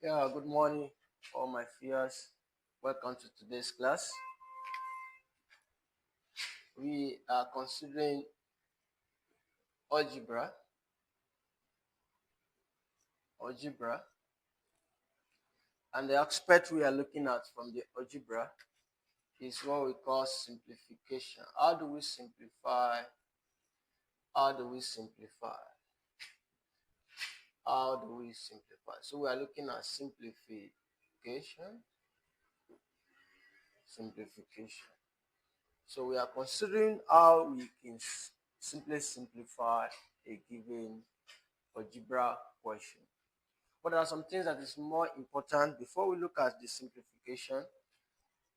Yeah, good morning, all my viewers. Welcome to today's class. We are considering algebra, and the aspect we are looking at from the algebra is what we call simplification. How do we simplify? How do we simplify? How do we simplify? So we are looking at simplification. So we are considering how we can simply simplify a given algebra question. But there are some things that is more important before we look at the simplification.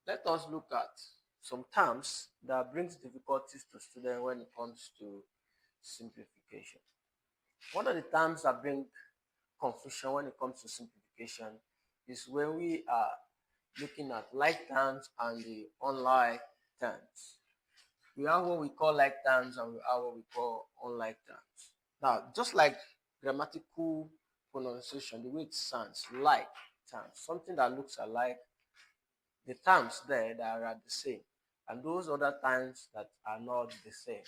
Let us look at some terms that brings difficulties to students when it comes to simplification. One of the terms that bring confusion when it comes to simplification is when we are looking at like terms and the unlike terms. We have what we call like terms and we have what we call unlike terms. Now, just like grammatical pronunciation, the way it sounds, like terms, something that looks alike, the terms there that are the same, and those other terms that are not the same.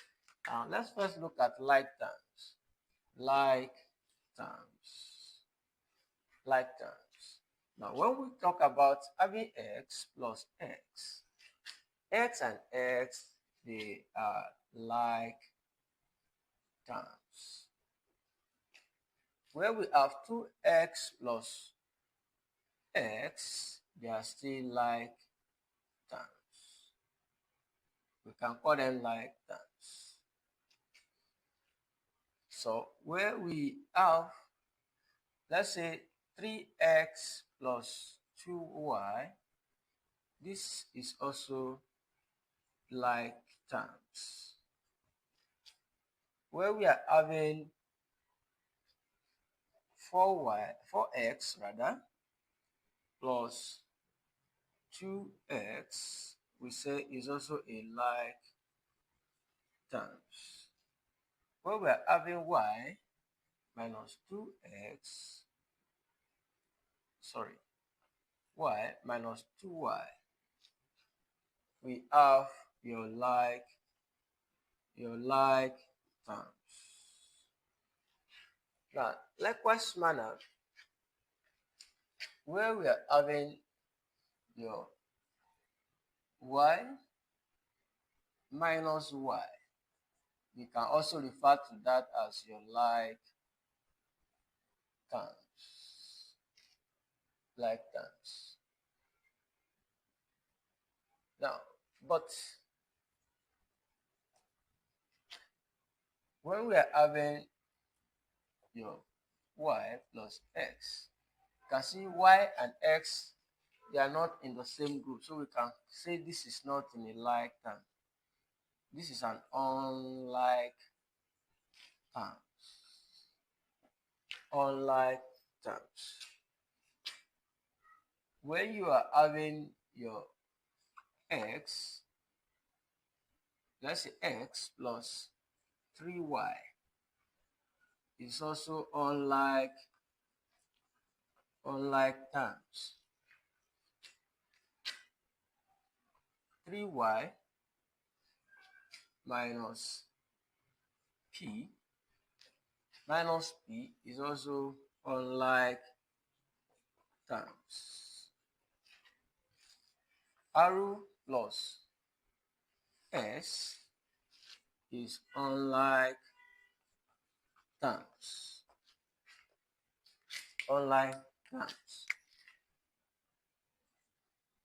Now, let's first look at like terms. Like terms. Like terms. Now, when we talk about having x plus x and x, they are like terms. Where we have 2x plus x, they are still like terms. We can call them like terms. So where we have, let's say 3x plus 2y, this is also like terms. Where we are having 4x plus 2x, we say is also a like terms. Where we are having y minus 2x, y minus 2y, we have your like terms. Now, likewise manner, where we are having your y minus y, we can also refer to that as your like terms. Like terms. Now, but when we are having your y plus x, you can see y and x, they are not in the same group, so we can say this is not in a like term. This is an unlike terms. Unlike terms. When you are having your x, let's say x plus 3y, is also unlike terms. 3y minus p is also unlike terms. R plus s is unlike terms. Unlike terms.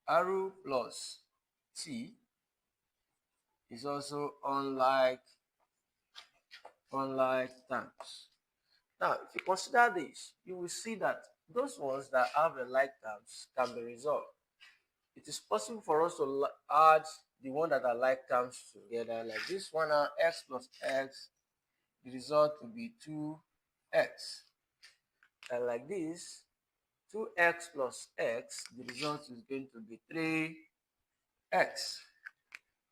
R plus t is also unlike terms. Now, if you consider this, you will see that those ones that have a like terms can be resolved. It is possible for us to add the one that are like terms together, like this one, x plus x, the result will be 2x. And like this, 2x plus x, the result is going to be 3x.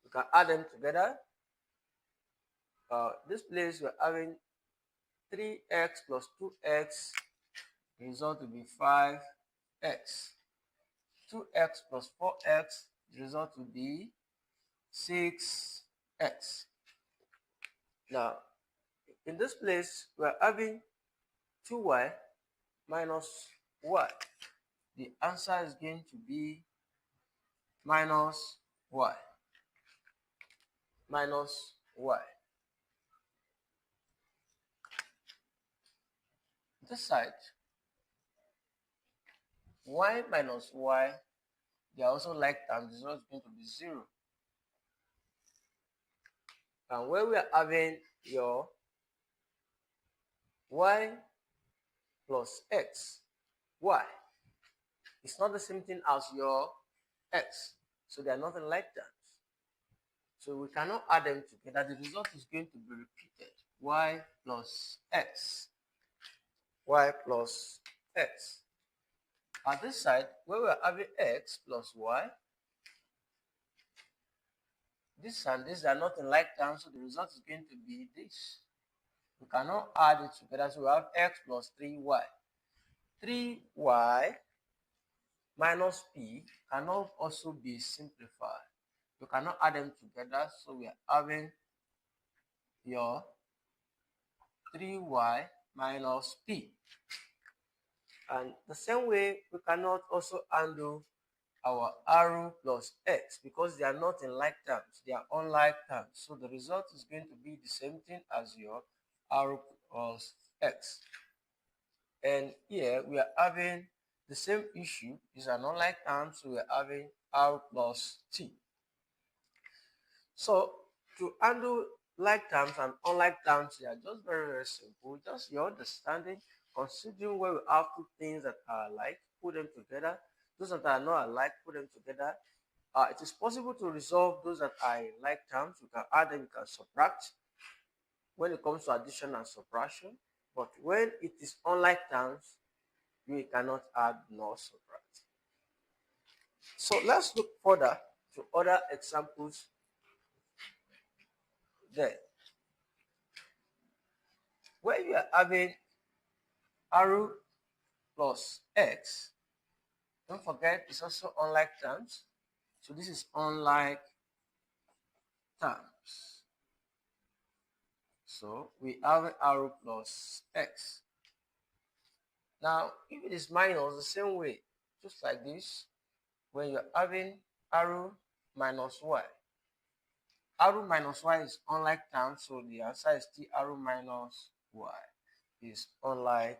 We can add them together. This place we're having 3x plus 2x, the result will be 5x. x. 2x plus 4x, the result will be 6x. Now, in this place, we are having 2y minus y. The answer is going to be minus y. Minus y. This side, y minus y, they are also like terms, the result is going to be 0. And when we are having your y plus x, y, it's not the same thing as your x. So they are nothing like terms. So we cannot add them together. The result is going to be repeated. Y plus x. Y plus x. At this side, where we are having x plus y, this and this are nothing like terms, so the result is going to be this. We cannot add it together, so we have x plus 3y. 3y minus p cannot also be simplified. You cannot add them together, so we are having your 3y minus p. And the same way, we cannot also handle our r plus x because they are not in like terms, they are unlike terms. So the result is going to be the same thing as your r plus x. And here we are having the same issue. These are not like terms, so we are having r plus t. So to handle like terms and unlike terms, they are just very, very simple. Just your understanding, considering where we have two things that are alike, put them together. Those that are not alike, put them together. It is possible to resolve those that are in like terms. You can add them, you can subtract when it comes to addition and subtraction. But when it is unlike terms, you cannot add nor subtract. So let's look further to other examples there. Where you are having r plus x, don't forget it's also unlike terms. So this is unlike terms. So we have r plus x. Now, if it is minus, the same way, just like this, when you're having r minus y. r minus y is unlike terms, so the answer is still r minus y is unlike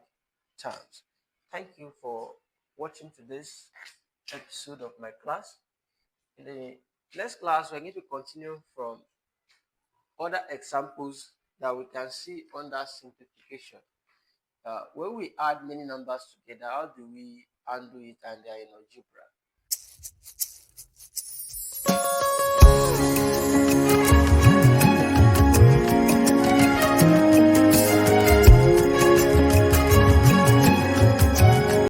terms. Thank you for watching today's episode of my class. In the next class, we're going to continue from other examples that we can see under simplification. When we add many numbers together, how do we handle it and they are in algebra?